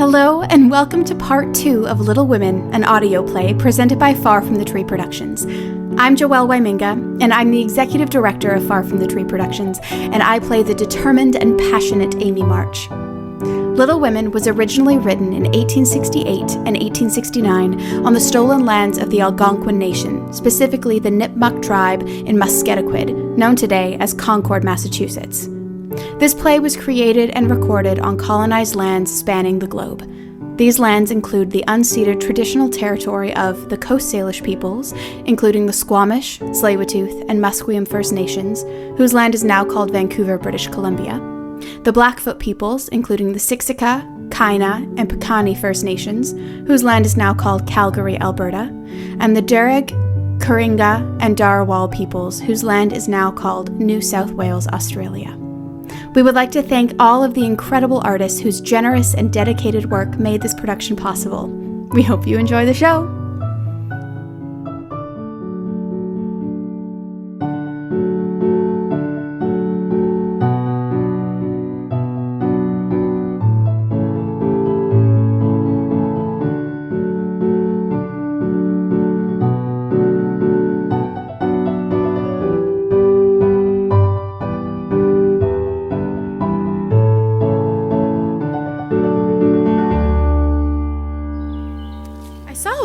Hello, and welcome to part 2 of Little Women, an audio play presented by Far From the Tree Productions. I'm Joelle Waiminga, and I'm the executive director of Far From the Tree Productions, and I play the determined and passionate Amy March. Little Women was originally written in 1868 and 1869 on the stolen lands of the Algonquin Nation, specifically the Nipmuc tribe in Musketaquid, known today as Concord, Massachusetts. This play was created and recorded on colonized lands spanning the globe. These lands include the unceded traditional territory of the Coast Salish peoples, including the Squamish, Tsleil-Waututh, and Musqueam First Nations, whose land is now called Vancouver, British Columbia, the Blackfoot peoples, including the Siksika, Kainai, and Piikani First Nations, whose land is now called Calgary, Alberta, and the Darug, Kooringa, and Darawal peoples, whose land is now called New South Wales, Australia. We would like to thank all of the incredible artists whose generous and dedicated work made this production possible. We hope you enjoy the show.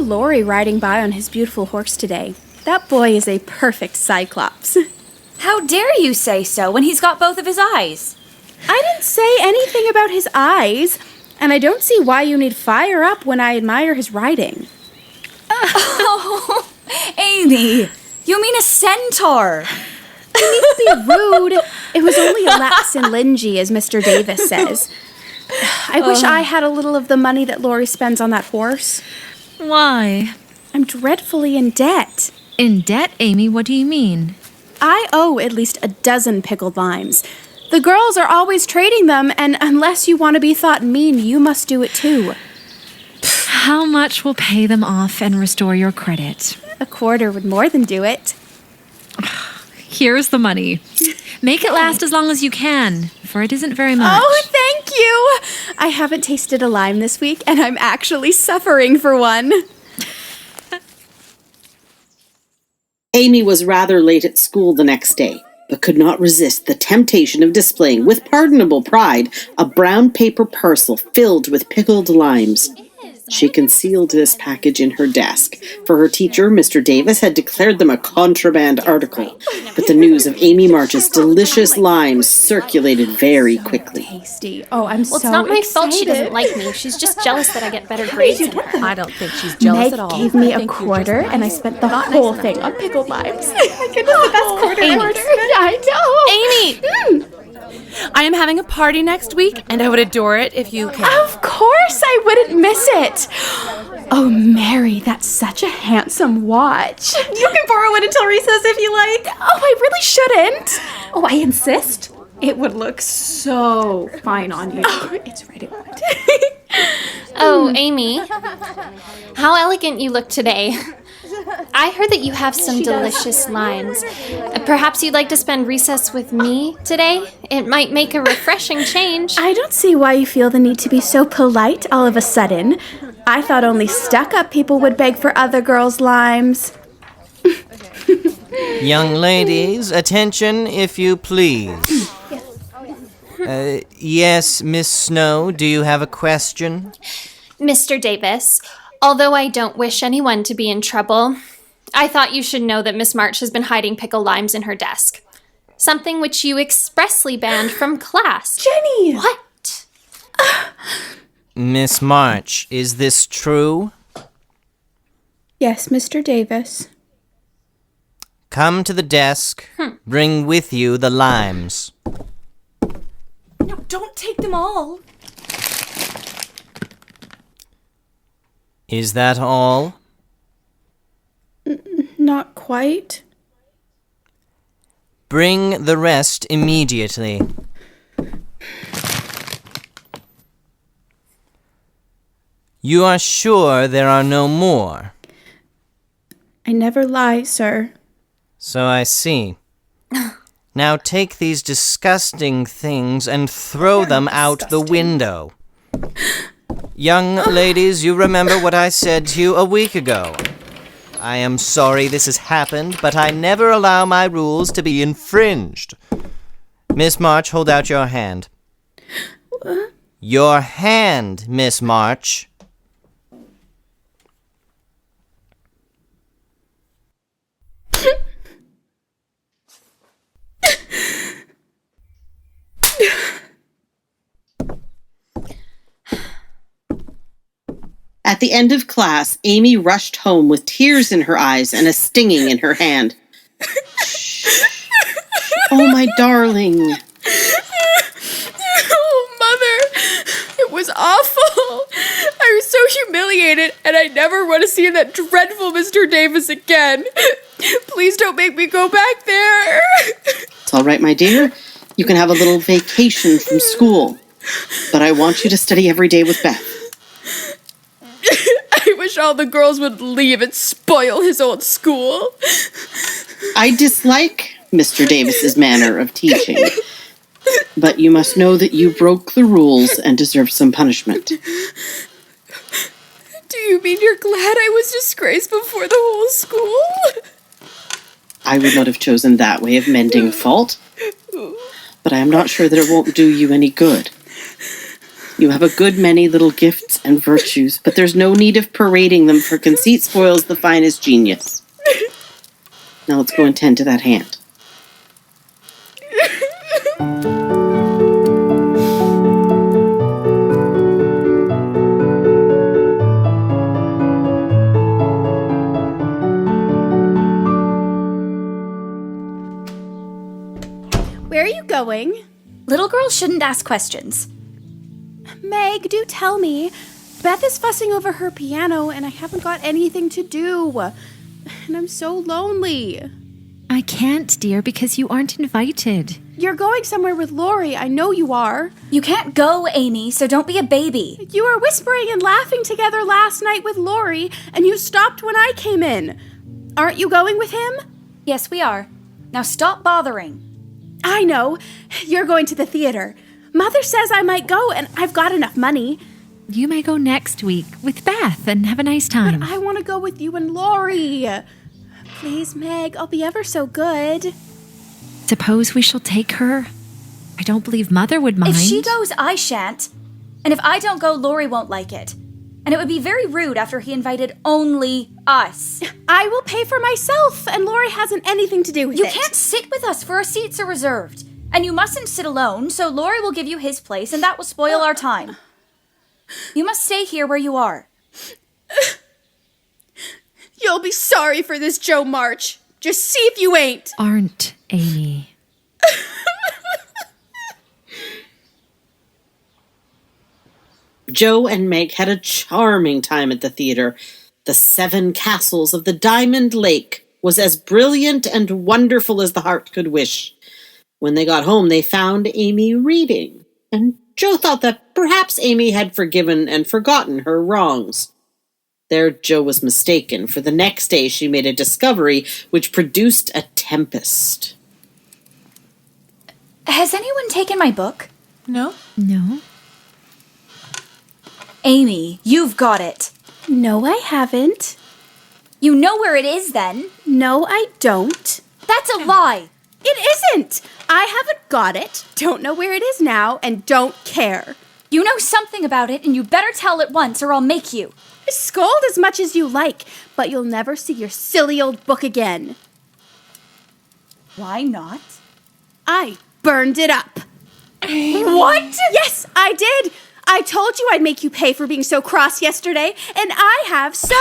Laurie riding by on his beautiful horse today. That boy is a perfect Cyclops. How dare you say so when he's got both of his eyes? I didn't say anything about his eyes, and I don't see why you need fire up when I admire his riding. Oh, Amy, you mean a centaur? You need to be rude. It was only a lapse in Lingy, as Mr. Davis says. I wish I had a little of the money that Laurie spends on that horse. Why? I'm dreadfully in debt. In debt, Amy? What do you mean? I owe at least a dozen pickled limes. The girls are always trading them, and unless you want to be thought mean, you must do it too. How much will pay them off and restore your credit? A quarter would more than do it. Here's the money. Make it last as long as you can, for it isn't very much. Oh, thank you! I haven't tasted a lime this week, and I'm actually suffering for one. Amy was rather late at school the next day, but could not resist the temptation of displaying with pardonable pride a brown paper parcel filled with pickled limes. She concealed this package in her desk, for her teacher, Mr. Davis, had declared them a contraband article. But the news of Amy March's delicious limes circulated very quickly. Tasty. Oh, I'm so excited. Well, it's not my fault she doesn't like me. She's just jealous that I get better grades than her. I don't think she's jealous at all. Meg gave me a quarter, and I spent the whole thing on pickled limes. Oh my goodness, the best quarter ever. I know. Amy! I am having a party next week, and I would adore it if you came. Of course I wouldn't miss it. Oh, Mary, that's such a handsome watch. You can borrow it until recess if you like. Oh, I really shouldn't. Oh, I insist. It would look so fine on you. Oh, it's right, it would. Oh, Amy. How elegant you look today. I heard that you have some delicious limes. Perhaps you'd like to spend recess with me today? It might make a refreshing change. I don't see why you feel the need to be so polite all of a sudden. I thought only stuck-up people would beg for other girls' limes. Young ladies, attention if you please. Yes, Miss Snow, do you have a question? Mr. Davis, although I don't wish anyone to be in trouble, I thought you should know that Miss March has been hiding pickled limes in her desk. Something which you expressly banned from class. Jenny! What? Miss March, is this true? Yes, Mr. Davis. Come to the desk. Bring with you the limes. No, don't take them all. Is that all? Not quite. Bring the rest immediately. You are sure there are no more? I never lie, sir. So I see. Now take these disgusting things and throw them out the window. Young ladies, you remember what I said to you a week ago. I am sorry this has happened, but I never allow my rules to be infringed. Miss March, hold out your hand. What? Your hand, Miss March. At the end of class, Amy rushed home with tears in her eyes and a stinging in her hand. Oh, my darling. Oh, Mother, it was awful. I was so humiliated, and I never want to see that dreadful Mr. Davis again. Please don't make me go back there. It's all right, my dear. You can have a little vacation from school. But I want you to study every day with Beth. I wish all the girls would leave and spoil his old school. I dislike Mr. Davis's manner of teaching. But you must know that you broke the rules and deserve some punishment. Do you mean you're glad I was disgraced before the whole school? I would not have chosen that way of mending fault. But I am not sure that it won't do you any good. You have a good many little gifts and virtues, but there's no need of parading them, for conceit spoils the finest genius. Now let's go and tend to that hand. Where are you going? Little girls shouldn't ask questions. Meg, do tell me. Beth is fussing over her piano, and I haven't got anything to do. And I'm so lonely. I can't, dear, because you aren't invited. You're going somewhere with Lori. I know you are. You can't go, Amy, so don't be a baby. You were whispering and laughing together last night with Lori, and you stopped when I came in. Aren't you going with him? Yes, we are. Now stop bothering. I know. You're going to the theater. Mother says I might go, and I've got enough money. You may go next week with Beth and have a nice time. But I want to go with you and Lori. Please, Meg, I'll be ever so good. Suppose we shall take her? I don't believe Mother would mind. If she goes, I shan't. And if I don't go, Lori won't like it. And it would be very rude after he invited only us. I will pay for myself, and Lori hasn't anything to do with it. You can't sit with us, for our seats are reserved. And you mustn't sit alone, so Lori will give you his place, and that will spoil our time. You must stay here where you are. You'll be sorry for this, Joe March. Just see if you ain't. Aren't, Amy. Joe and Meg had a charming time at the theater. The 7 Castles of the Diamond Lake was as brilliant and wonderful as the heart could wish. When they got home, they found Amy reading, and Joe thought that perhaps Amy had forgiven and forgotten her wrongs. There, Joe was mistaken, for the next day she made a discovery which produced a tempest. Has anyone taken my book? No? No? Amy, you've got it. No, I haven't. You know where it is, then. No, I don't. That's a lie. It isn't. I haven't got it, don't know where it is now, and don't care. You know something about it, and you better tell at once, or I'll make you. Scold as much as you like, but you'll never see your silly old book again. Why not? I burned it up. What? Yes, I did. I told you I'd make you pay for being so cross yesterday, and I have so.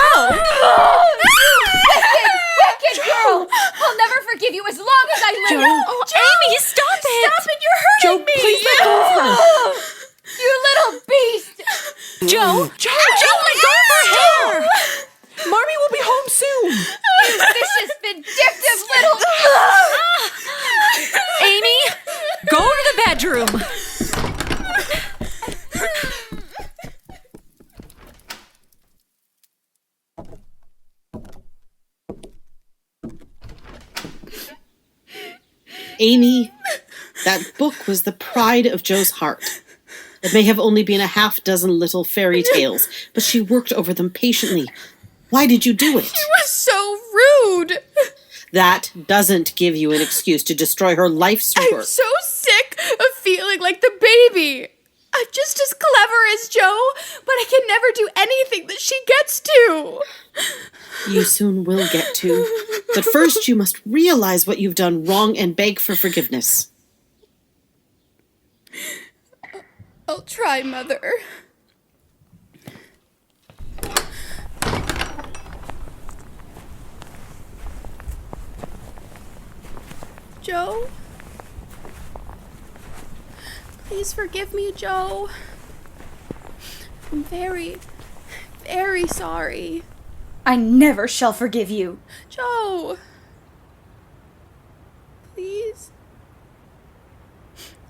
Wicked girl! I'll never forgive you as long as I live. Oh, Amy, stop it! Stop it, you're hurting me! Please let go of her. You little beast! Joe, let go of her hair! Marmee will be home soon. You vicious, vindictive little... Amy, go to the bedroom. Amy, that book was the pride of Joe's heart. It may have only been a half-dozen little fairy tales, but she worked over them patiently. Why did you do it? He was so rude. That doesn't give you an excuse to destroy her life's I'm work. so sick of feeling like the baby. I'm just as clever as Joe, but I can never do anything that she gets to. You soon will get to. But first you must realize what you've done wrong and beg for forgiveness. I'll try, Mother. Joe? Please forgive me, Joe. I'm very, very sorry. I never shall forgive you. Joe! Please?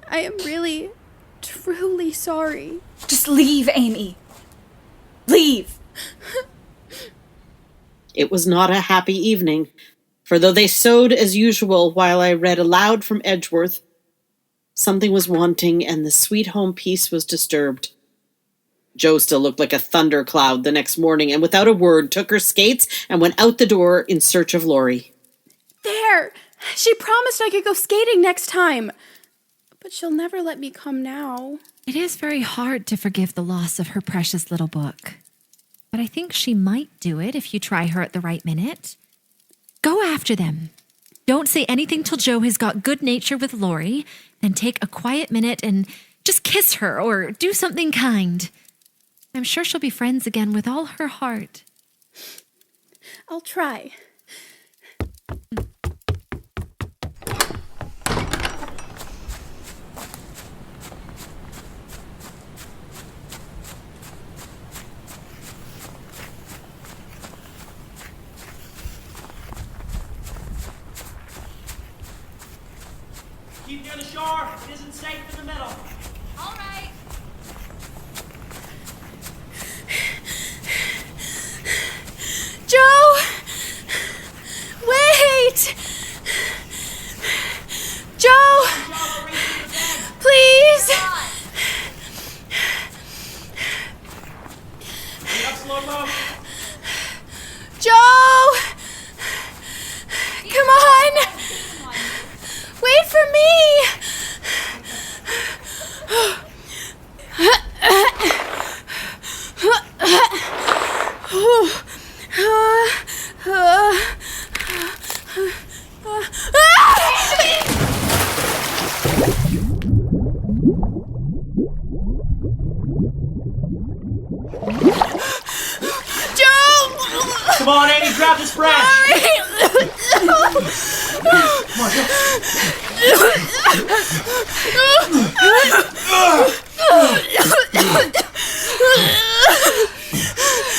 I am really, truly sorry. Just leave, Amy. Leave. It was not a happy evening, for though they sewed as usual while I read aloud from Edgeworth, something was wanting and the sweet home peace was disturbed. Joe still looked like a thundercloud the next morning, and without a word took her skates and went out the door in search of Laurie. There! She promised I could go skating next time. But she'll never let me come now. It is very hard to forgive the loss of her precious little book. But I think she might do it if you try her at the right minute. Go after them. Don't say anything till Joe has got good nature with Laurie. Then take a quiet minute and just kiss her or do something kind. I'm sure she'll be friends again with all her heart. I'll try. Keep near the shore. It isn't safe in the middle. All right. Joe! Wait! Joe! Please! Up slow-mo. Joe! Come on! Wait for me! Come on, Amy, grab this branch. Come on,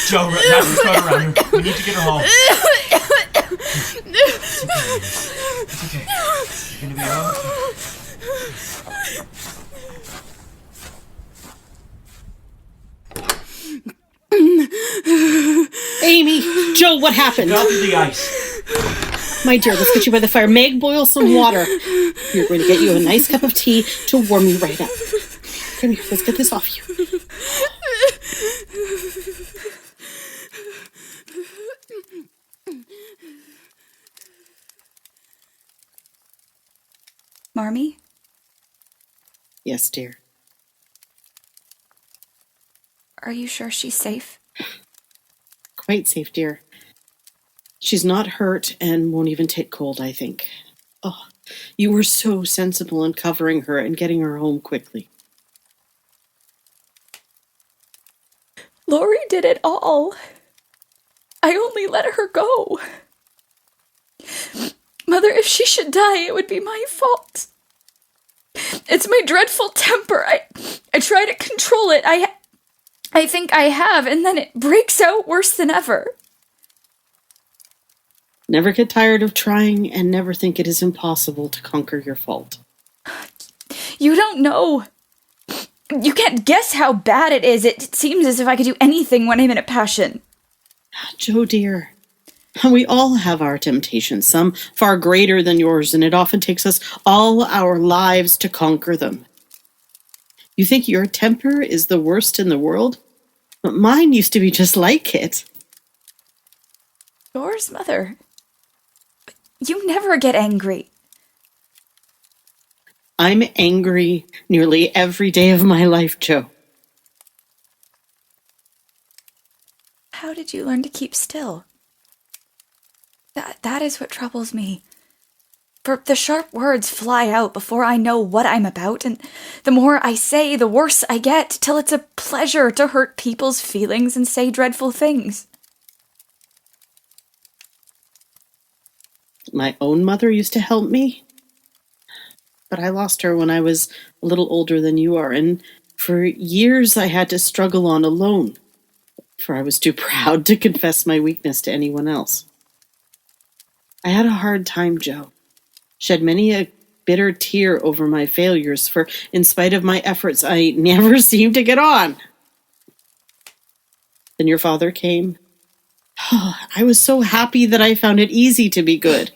Joe, wrap your coat around her. We need to get her home. It's okay. You're gonna be all okay. Amy! Joe, what happened? Fell through the ice. My dear, let's get you by the fire. Meg, boil some water. We're going to get you a nice cup of tea to warm you right up. Come here, let's get this off you. Marmee? Yes, dear. Are you sure she's safe? Quite safe, dear. She's not hurt and won't even take cold, I think. Oh, you were so sensible in covering her and getting her home quickly. Laurie did it all. I only let her go. Mother, if she should die, it would be my fault. It's my dreadful temper. I try to control it. I think I have, and then it breaks out worse than ever. Never get tired of trying, and never think it is impossible to conquer your fault. You don't know. You can't guess how bad it is. It seems as if I could do anything when I'm in a passion. Joe, dear, we all have our temptations, some far greater than yours, and it often takes us all our lives to conquer them. You think your temper is the worst in the world? But mine used to be just like it. Yours, Mother. You never get angry. I'm angry nearly every day of my life, Jo. How did you learn to keep still? That is what troubles me. For the sharp words fly out before I know what I'm about, and the more I say, the worse I get, till it's a pleasure to hurt people's feelings and say dreadful things. My own mother used to help me, but I lost her when I was a little older than you are, and for years I had to struggle on alone, for I was too proud to confess my weakness to anyone else. I had a hard time, Jo. Shed many a bitter tear over my failures, for in spite of my efforts, I never seemed to get on. Then your father came. I was so happy that I found it easy to be good.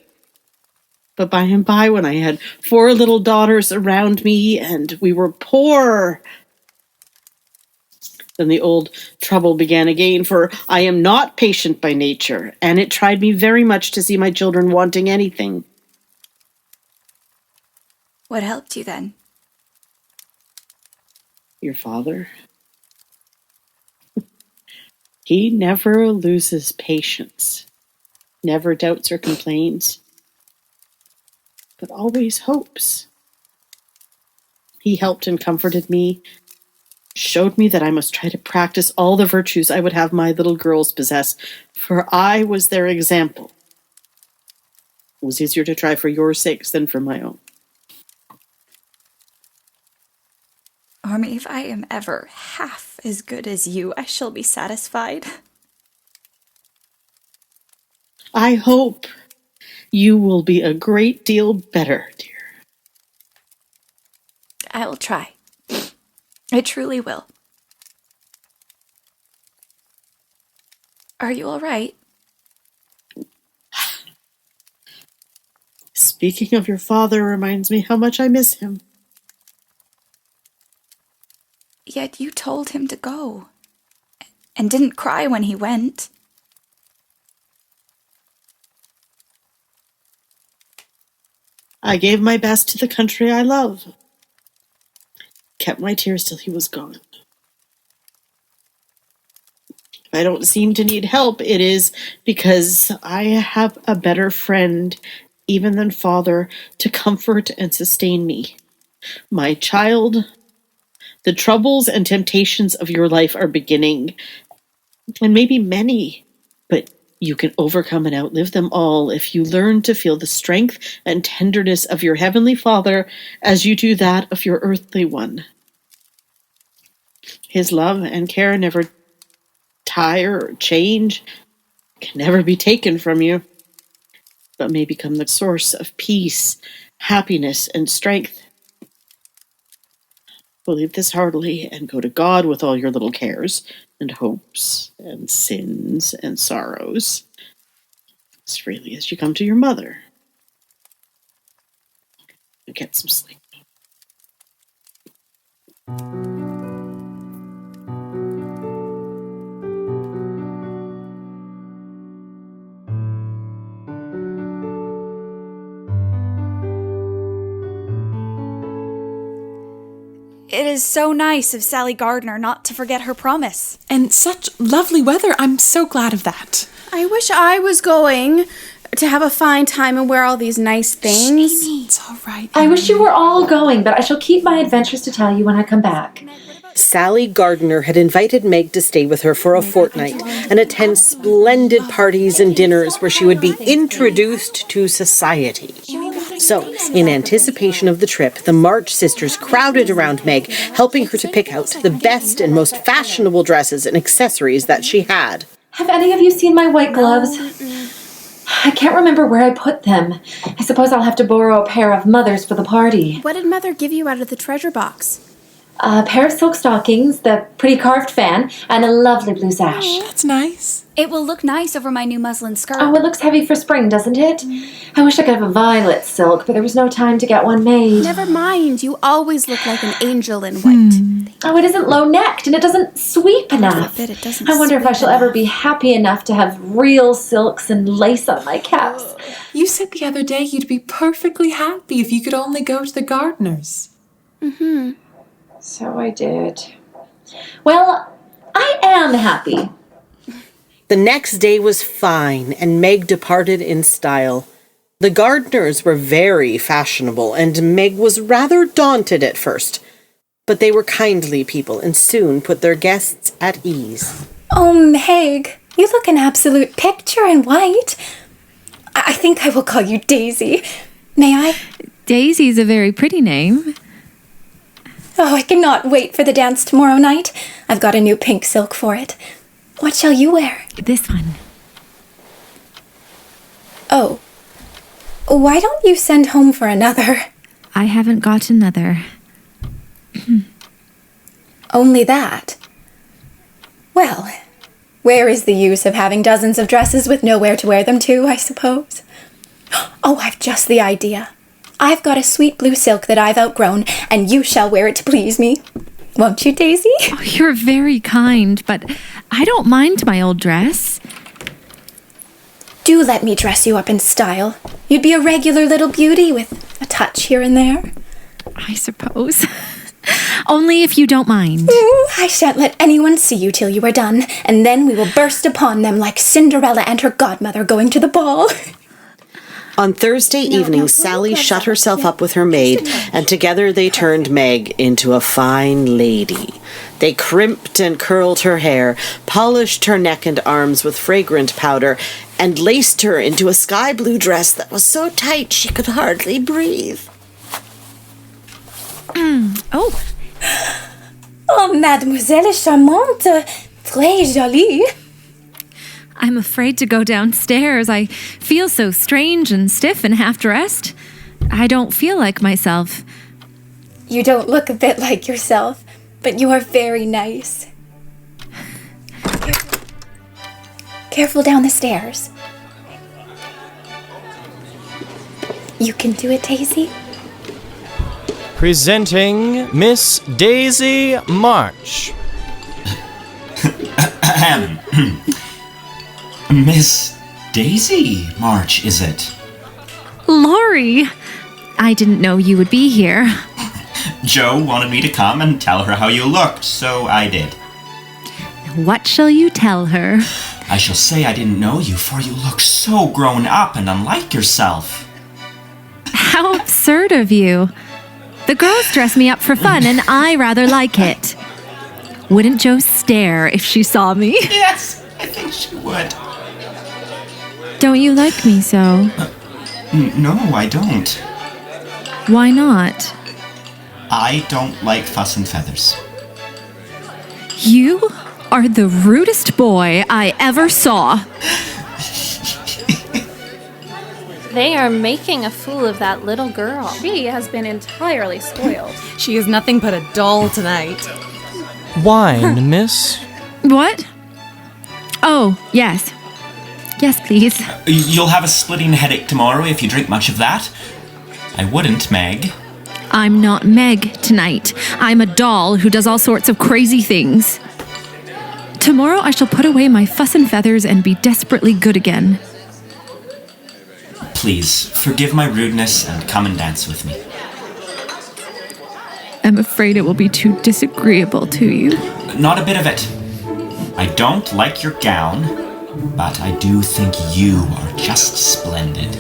But by and by, when I had 4 little daughters around me and we were poor, then the old trouble began again, for I am not patient by nature, and it tried me very much to see my children wanting anything. What helped you then? Your father? He never loses patience, never doubts or complains, but always hopes. He helped and comforted me, showed me that I must try to practice all the virtues I would have my little girls possess, for I was their example. It was easier to try for your sakes than for my own. Ormy, if I am ever half as good as you, I shall be satisfied. I hope you will be a great deal better, dear. I will try. I truly will. Are you all right? Speaking of your father reminds me how much I miss him. Yet you told him to go, and didn't cry when he went. I gave my best to the country I love. Kept my tears till he was gone. If I don't seem to need help, it is because I have a better friend, even than father, to comfort and sustain me. My child, the troubles and temptations of your life are beginning, and maybe many, but you can overcome and outlive them all if you learn to feel the strength and tenderness of your heavenly Father as you do that of your earthly one. His love and care never tire or change, can never be taken from you, but may become the source of peace, happiness, and strength. Believe this heartily and go to God with all your little cares and hopes and sins and sorrows as freely as you come to your mother. And get some sleep. It is so nice of Sally Gardner not to forget her promise. And such lovely weather. I'm so glad of that. I wish I was going to have a fine time and wear all these nice things. It's all right. I wish you were all going, but I shall keep my adventures to tell you when I come back. Sally Gardner had invited Meg to stay with her for a fortnight and attend splendid parties and dinners where she would be introduced to society. So, in anticipation of the trip, the March sisters crowded around Meg, helping her to pick out the best and most fashionable dresses and accessories that she had. Have any of you seen my white gloves? I can't remember where I put them. I suppose I'll have to borrow a pair of Mother's for the party. What did Mother give you out of the treasure box? a pair of silk stockings, the pretty carved fan, and a lovely blue sash. That's nice. It will look nice over my new muslin skirt. Oh, it looks heavy for spring, doesn't it? I wish I could have a violet silk, but there was no time to get one made. Never mind, you always look like an angel in white. Oh, it isn't low-necked, and it doesn't sweep enough. It doesn't I wonder if I sweep shall ever be happy enough to have real silks and lace on my caps. You said the other day you'd be perfectly happy if you could only go to the gardener's. So I did. Well, I am happy. The next day was fine, and Meg departed in style. The gardeners were very fashionable, and Meg was rather daunted at first. But they were kindly people, and soon put their guests at ease. Oh, Meg, you look an absolute picture in white. I think I will call you Daisy. May I? Daisy's a very pretty name. Oh, I cannot wait for the dance tomorrow night. I've got a new pink silk for it. What shall you wear? This one. Oh. Why don't you send home for another? I haven't got another. Only that? Well, where is the use of having dozens of dresses with nowhere to wear them to, I suppose? Oh, I've just the idea. I've got a sweet blue silk that I've outgrown, and you shall wear it to please me. Won't you, Daisy? Oh, you're very kind, but I don't mind my old dress. Do let me dress you up in style. You'd be a regular little beauty with a touch here and there. I suppose. Only if you don't mind. Ooh, I shan't let anyone see you till you are done, and then we will burst upon them like Cinderella and her godmother going to the ball. On Thursday evening, Sally shut herself up with her maid, and together they turned Meg into a fine lady. They crimped and curled her hair, polished her neck and arms with fragrant powder, and laced her into a sky blue dress that was so tight she could hardly breathe. Oh. Oh, mademoiselle est charmante. Très jolie. I'm afraid to go downstairs. I feel so strange and stiff and half-dressed. I don't feel like myself. You don't look a bit like yourself, but you are very nice. Careful down the stairs. You can do it, Daisy. Presenting Miss Daisy March. Miss Daisy March, is it? Laurie! I didn't know you would be here. Joe wanted me to come and tell her how you looked, so I did. What shall you tell her? I shall say I didn't know you, for you look so grown up and unlike yourself. How absurd of you. The girls dress me up for fun, and I rather like it. Wouldn't Joe stare if she saw me? Yes, I think she would. Don't you like me so? No, I don't. Why not? I don't like fuss and feathers. You are the rudest boy I ever saw. They are making a fool of that little girl. She has been entirely spoiled. She is nothing but a doll tonight. Wine, miss? What? Oh, yes. Yes, please. You'll have a splitting headache tomorrow if you drink much of that. I wouldn't, Meg. I'm not Meg tonight. I'm a doll who does all sorts of crazy things. Tomorrow I shall put away my fuss and feathers and be desperately good again. Please, forgive my rudeness and come and dance with me. I'm afraid it will be too disagreeable to you. Not a bit of it. I don't like your gown, but I do think you are just splendid.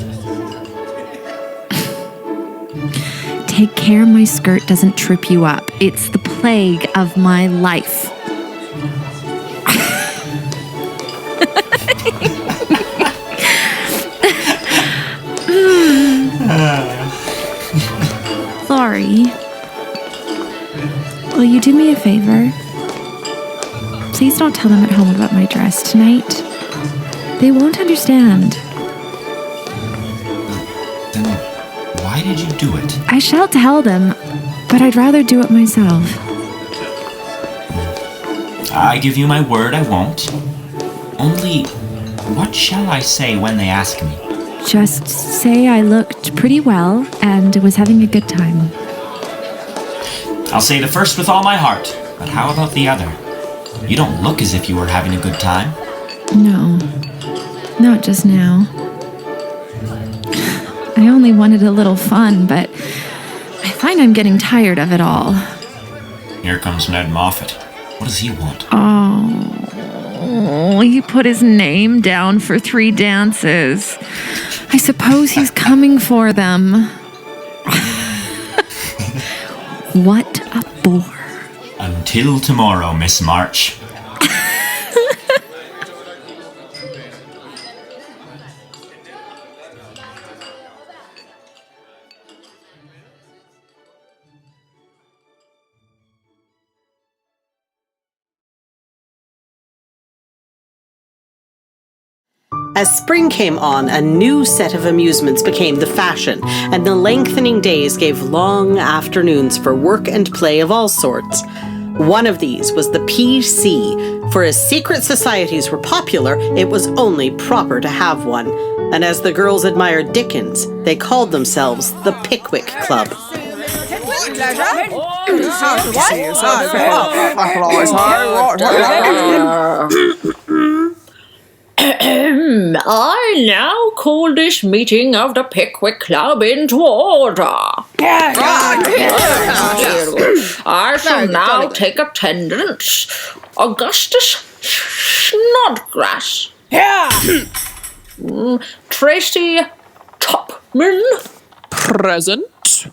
Take care my skirt doesn't trip you up. It's the plague of my life. Laurie, will you do me a favor? Please don't tell them at home about my dress tonight. They won't understand. Then why did you do it? I shall tell them, but I'd rather do it myself. I give you my word I won't. Only, what shall I say when they ask me? Just say I looked pretty well and was having a good time. I'll say the first with all my heart, but how about the other? You don't look as if you were having a good time. No, not just now. I only wanted a little fun, but I find I'm getting tired of it all. Here comes Ned Moffat. What does he want? Oh, he put his name down for 3 dances. I suppose he's coming for them. What a bore. Until tomorrow, Miss March. As spring came on, a new set of amusements became the fashion, and the lengthening days gave long afternoons for work and play of all sorts. One of these was the PC, for as secret societies were popular, it was only proper to have one. And as the girls admired Dickens, they called themselves the Pickwick Club. I now call this meeting of the Pickwick Club into order. I shall now take attendance. Augustus Snodgrass. Tracy Topman. Present.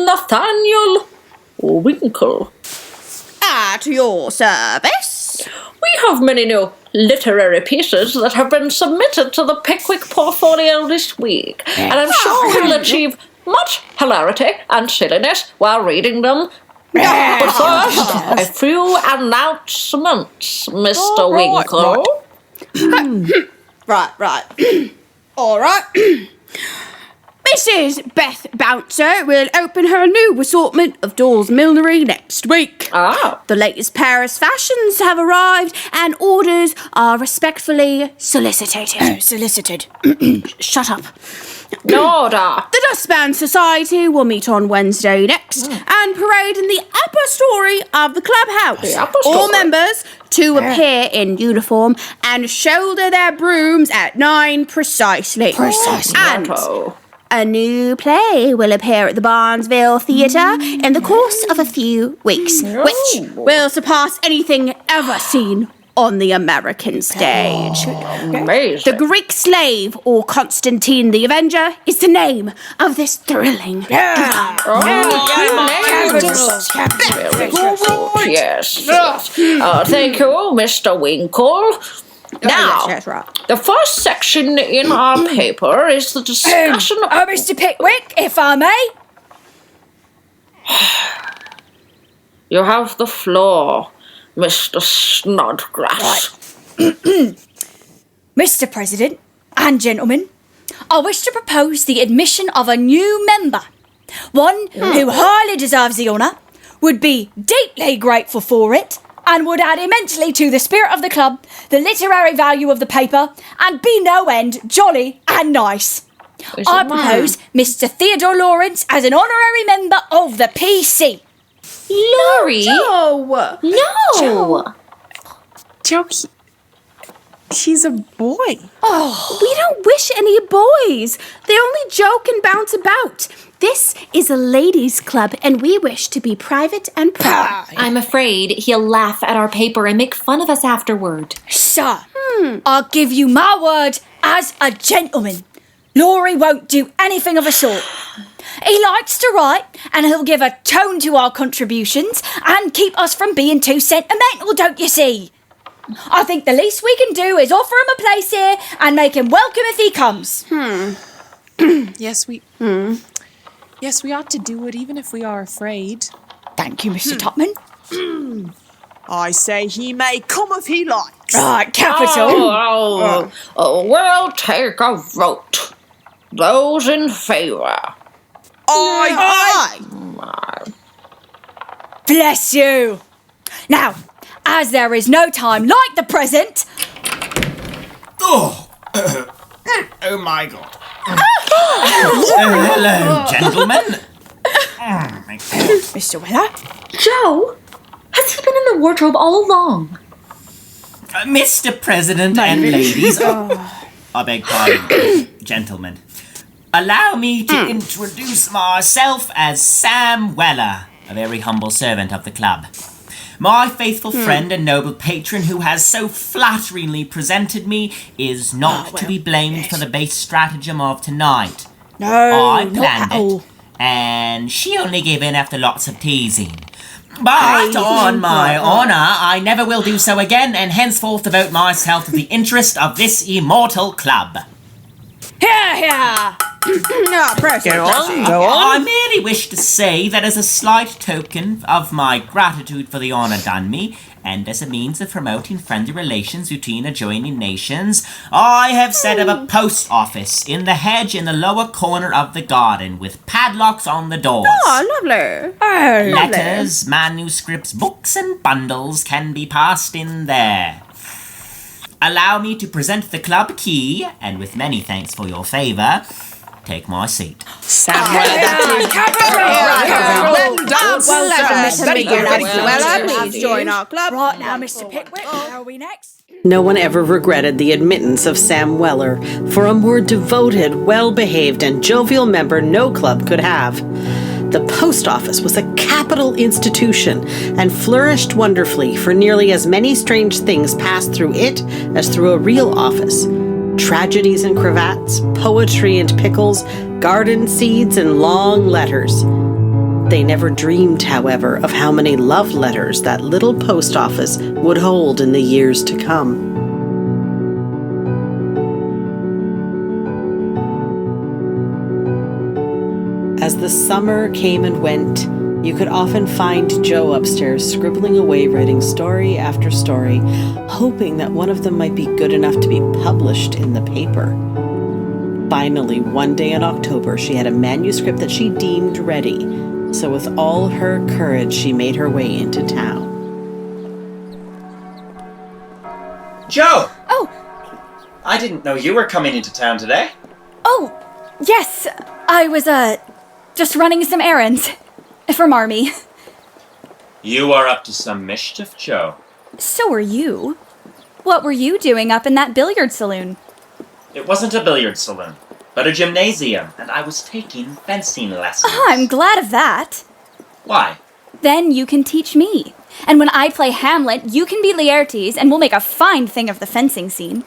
Nathaniel Winkle. At your service. We have many new literary pieces that have been submitted to the Pickwick portfolio this week, and I'm sure we'll achieve much hilarity and silliness while reading them. But first, a few announcements, Mr. Winkle. Right. All right. Mrs. Beth Bouncer will open her new assortment of dolls' millinery next week. The latest Paris fashions have arrived and orders are respectfully solicited. Solicited. Shut up. Order. The Dustband Society will meet on Wednesday next and parade in the upper story of the clubhouse. The upper All story. members to appear in uniform and shoulder their brooms at 9 precisely. And a new play will appear at the Barnesville Theatre in the course of a few weeks, which will surpass anything ever seen on the American stage. Amazing. The Greek Slave, or Constantine the Avenger, is the name of this thrilling drama. Yes. Thank you, Mr. Winkle. Now, the first section in our paper is the discussion of... Mr. Pickwick, if I may. You have the floor, Mr. Snodgrass. Mr. President and gentlemen, I wish to propose the admission of a new member. One who highly deserves the honour, would be deeply grateful for it, and would add immensely to the spirit of the club, the literary value of the paper, and be no end jolly and nice. I propose Mr. Theodore Lawrence as an honorary member of the PC. Laurie? No! Joe, he's a boy. Oh, we don't wish any boys. They only joke and bounce about. This is a ladies' club, and we wish to be private and proper. I'm afraid he'll laugh at our paper and make fun of us afterward. Sir, I'll give you my word as a gentleman. Laurie won't do anything of the sort. He likes to write, and he'll give a tone to our contributions and keep us from being too sentimental, don't you see? I think the least we can do is offer him a place here and make him welcome if he comes. Yes, we ought to do it even if we are afraid. Thank you, Mr. Topman. I say he may come if he likes. Right, capital. We'll take a vote. Those in favour. Aye. Bless you. Now, as there is no time like the present. Oh, oh my God. Hello, gentlemen. Oh my God. Mr. Weller? Joe? Has he been in the wardrobe all along? Mr. President and ladies. I beg pardon, gentlemen. Allow me to introduce myself as Sam Weller, a very humble servant of the club. My faithful friend and noble patron who has so flatteringly presented me is not to be blamed for the base stratagem of tonight. No, I not planned at all. it, and she only gave in after lots of teasing. But on my honour, I never will do so again, and henceforth devote myself to the interest of this immortal club. Here. No, Percy. Go on. I merely wish to say that as a slight token of my gratitude for the honour done me, and as a means of promoting friendly relations between adjoining nations, I have set up a post office in the hedge in the lower corner of the garden with padlocks on the doors. Oh, lovely. Oh, lovely. Letters, manuscripts, books, and bundles can be passed in there. Allow me to present the club key, and with many thanks for your favour, take my seat. Sam Weller, well done, sir. Very good, very good. Weller, please join our club. Right now, Mr. Pickwick, where are we next? No one ever regretted the admittance of Sam Weller, for a more devoted, well-behaved, and jovial member no club could have. The post office was a capital institution and flourished wonderfully, for nearly as many strange things passed through it as through a real office. Tragedies and cravats, poetry and pickles, garden seeds and long letters. They never dreamed, however, of how many love letters that little post office would hold in the years to come. As the summer came and went, you could often find Joe upstairs scribbling away, writing story after story, hoping that one of them might be good enough to be published in the paper. Finally, one day in October, she had a manuscript that she deemed ready, so with all her courage, she made her way into town. Joe! Oh! I didn't know you were coming into town today. Oh, yes. I was, just running some errands. For Marmee. You are up to some mischief, Joe. So are you. What were you doing up in that billiard saloon? It wasn't a billiard saloon, but a gymnasium, and I was taking fencing lessons. I'm glad of that. Why? Then you can teach me. And when I play Hamlet, you can be Laertes, and we'll make a fine thing of the fencing scene.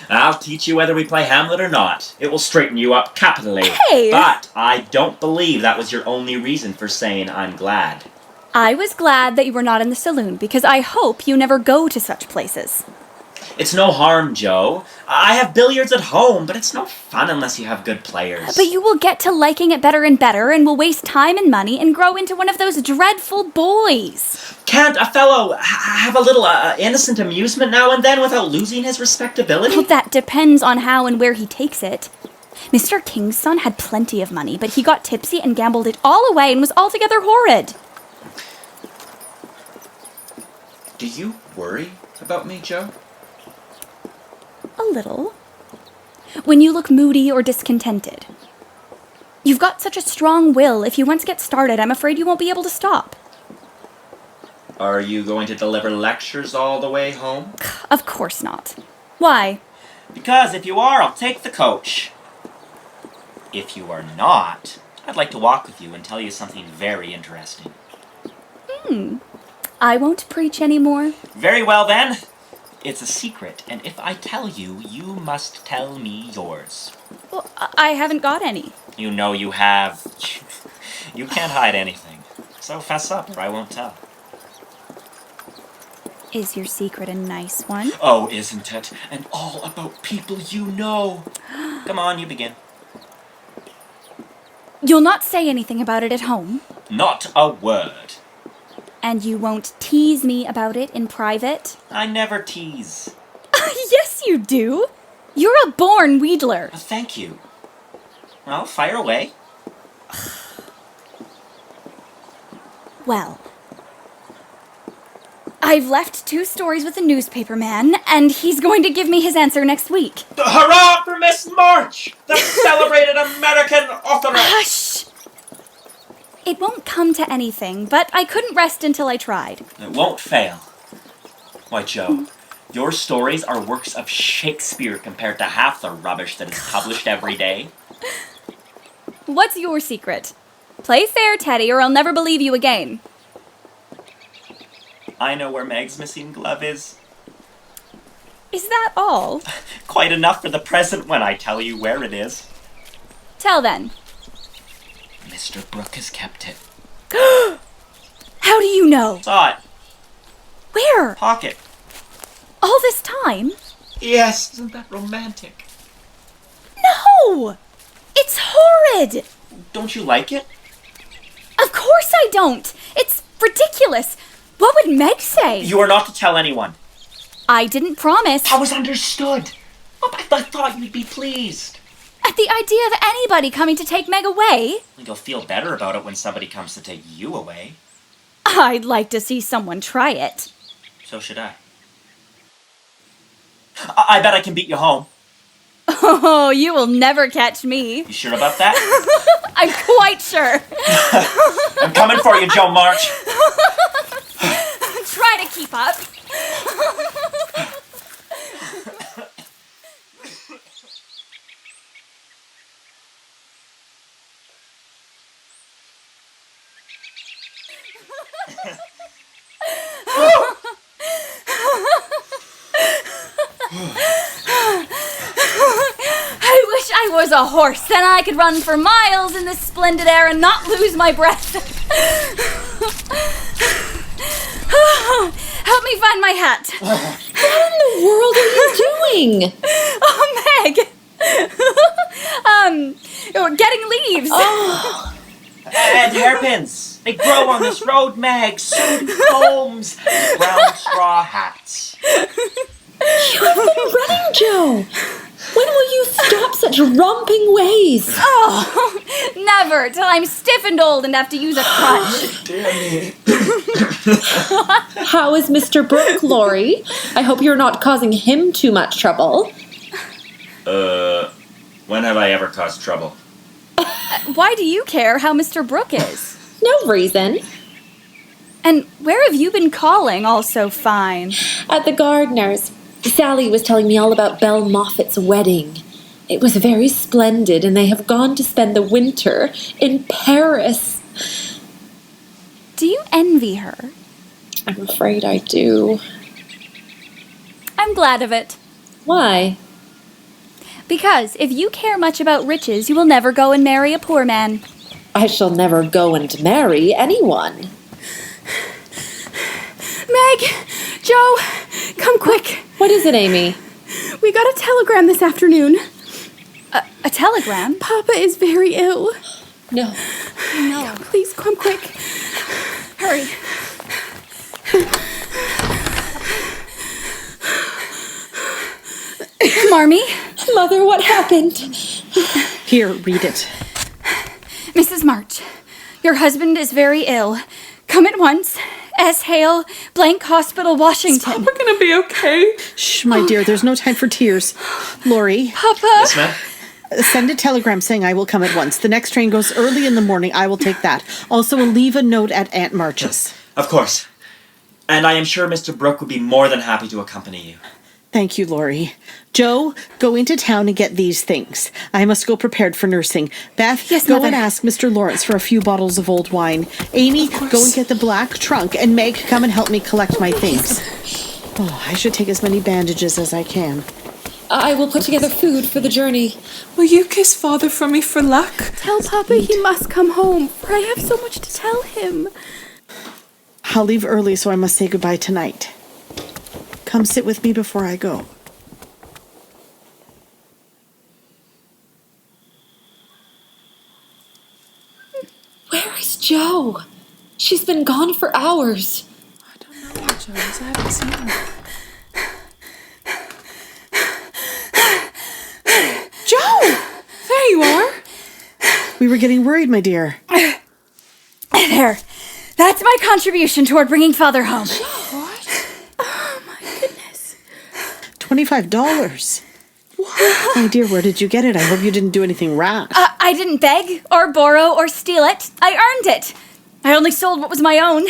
I'll teach you whether we play Hamlet or not. It will straighten you up capitally. Hey! But I don't believe that was your only reason for saying I'm glad. I was glad that you were not in the saloon, because I hope you never go to such places. It's no harm, Joe. I have billiards at home, but it's no fun unless you have good players. But you will get to liking it better and better, and will waste time and money, and grow into one of those dreadful boys. Can't a fellow have a little innocent amusement now and then without losing his respectability? Well, that depends on how and where he takes it. Mr. King's son had plenty of money, but he got tipsy and gambled it all away and was altogether horrid. Do you worry about me, Joe? A little. When you look moody or discontented. You've got such a strong will. If you once get started, I'm afraid you won't be able to stop. Are you going to deliver lectures all the way home? Of course not. Why? Because if you are, I'll take the coach. If you are not, I'd like to walk with you and tell you something very interesting. I won't preach anymore. Very well then. It's a secret, and if I tell you, you must tell me yours. Well, I haven't got any. You know you have. You can't hide anything. So fess up, or I won't tell. Is your secret a nice one? Oh, isn't it? And all about people you know. Come on, you begin. You'll not say anything about it at home? Not a word. And you won't tease me about it in private? I never tease. Yes, you do. You're a born wheedler. Thank you. Well, fire away. Well, I've left 2 stories with the newspaper man, and he's going to give me his answer next week. Hurrah for Miss March, the celebrated American authoress! Hush! It won't come to anything, but I couldn't rest until I tried. It won't fail. Why, Joe, your stories are works of Shakespeare compared to half the rubbish that is published every day. What's your secret? Play fair, Teddy, or I'll never believe you again. I know where Meg's missing glove is. Is that all? Quite enough for the present when I tell you where it is. Tell then. Mr. Brooke has kept it. How do you know? Saw it. Where? Pocket. All this time? Yes, isn't that romantic? No! It's horrid! Don't you like it? Of course I don't! It's ridiculous! What would Meg say? You are not to tell anyone. I didn't promise. I was understood. I thought you'd be pleased. At the idea of anybody coming to take Meg away? You'll feel better about it when somebody comes to take you away. I'd like to see someone try it. So should I. I bet I can beat you home. Oh, you will never catch me. You sure about that? I'm quite sure. I'm coming for you, Joe March. Try to keep up. I wish I was a horse, then I could run for miles in this splendid air and not lose my breath. Help me find my hat. What in the world are you doing? Oh, Meg. Getting leaves. Oh. And hairpins. They grow on this road, Meg. So do combs and brown straw hats. You've been running, Joe. When will you stop such romping ways? Oh, never, till I'm stiff and old and have to use a crutch. Dear me. How is Mr. Brooke, Laurie? I hope you're not causing him too much trouble. When have I ever caused trouble? Why do you care how Mr. Brooke is? No reason. And where have you been calling all so fine? At the gardener's. Sally was telling me all about Belle Moffat's wedding. It was very splendid, and they have gone to spend the winter in Paris. Do you envy her? I'm afraid I do. I'm glad of it. Why? Because if you care much about riches, you will never go and marry a poor man. I shall never go and marry anyone. Meg! Joe! Come quick! What is it, Amy? We got a telegram this afternoon. A telegram? Papa is very ill. No. No. Please come quick. Hurry. Marmee? Mother, what happened? Here, read it. Mrs. March, your husband is very ill. Come at once. S. Hale, Blank Hospital, Washington. Is Papa gonna be okay? Shh, my dear, there's no time for tears. Laurie. Papa! Yes, ma'am? Send a telegram saying I will come at once. The next train goes early in the morning. I will take that. Also, leave a note at Aunt March's. Of course. And I am sure Mr. Brooke would be more than happy to accompany you. Thank you, Laurie. Joe, go into town and get these things. I must go prepared for nursing. Beth, yes, go Mother. and ask Mr. Lawrence for a few bottles of old wine. Amy, go and get the black trunk. And Meg, come and help me collect my things. Oh, I should take as many bandages as I can. I will put together food for the journey. Will you kiss Father for me for luck? Tell Papa he must come home, for I have so much to tell him. I'll leave early, so I must say goodbye tonight. Come sit with me before I go. Where is Jo? She's been gone for hours. I don't know where Jo is. I haven't seen her. Jo! There you are. We were getting worried, my dear. There. That's my contribution toward bringing Father home. What? $25. My dear, where did you get it? I hope you didn't do anything rash. I didn't beg, or borrow, or steal it. I earned it. I only sold what was my own.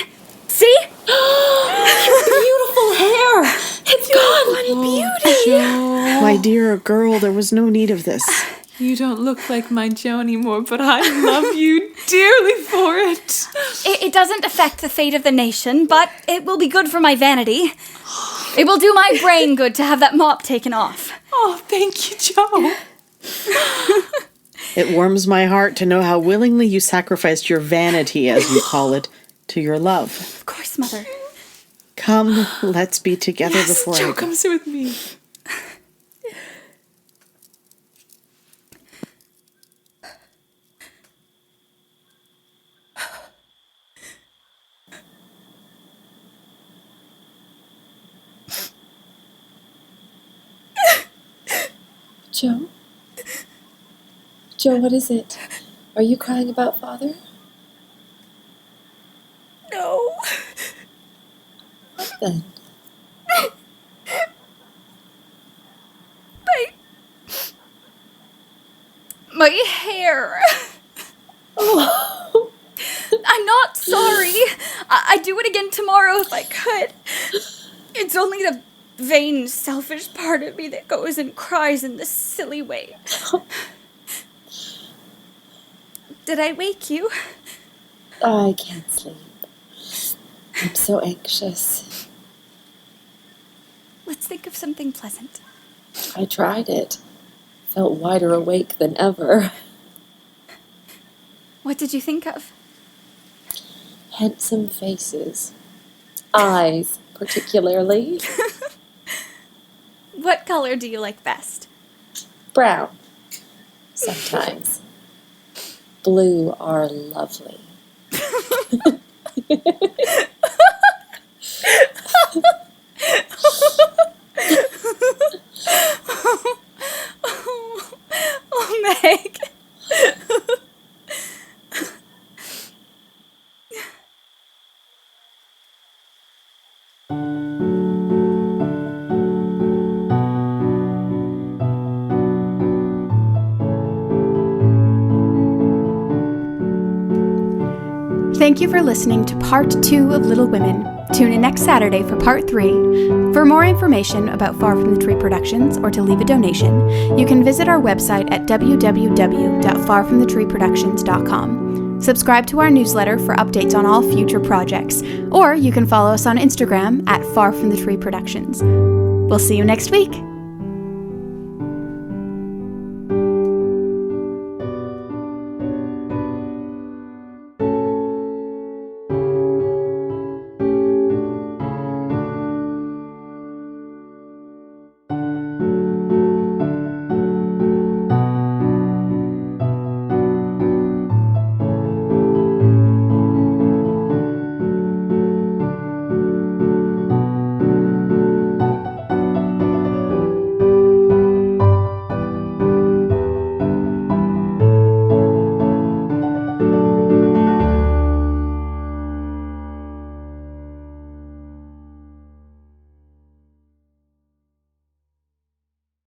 See? Your beautiful hair! It's gone! Beauty! My dear girl, there was no need of this. You don't look like my Joe anymore, but I love you dearly for it. It doesn't affect the fate of the nation, but it will be good for my vanity. It will do my brain good to have that mop taken off. Oh, thank you, Joe. It warms my heart to know how willingly you sacrificed your vanity, as you call it, to your love. Of course, Mother. Come, let's be together before Joe I go. comes with me. Joe? Joe, what is it? Are you crying about Father? No. What then? My hair. Oh. I'm not sorry. I'd do it again tomorrow if I could. It's only the vain, selfish part of me that goes and cries in this silly way. Did I wake you? I can't sleep. I'm so anxious. Let's think of something pleasant. I tried it. Felt wider awake than ever. What did you think of? Handsome faces. Eyes, particularly. What color do you like best? Brown. Sometimes. Blue are lovely. Oh, Meg. Thank you for listening to Part 2 of Little Women. Tune in next Saturday for Part 3. For more information about Far From the Tree Productions or to leave a donation, you can visit our website at www.farfromthetreeproductions.com. Subscribe to our newsletter for updates on all future projects, or you can follow us on Instagram at Far From the Tree Productions. We'll see you next week.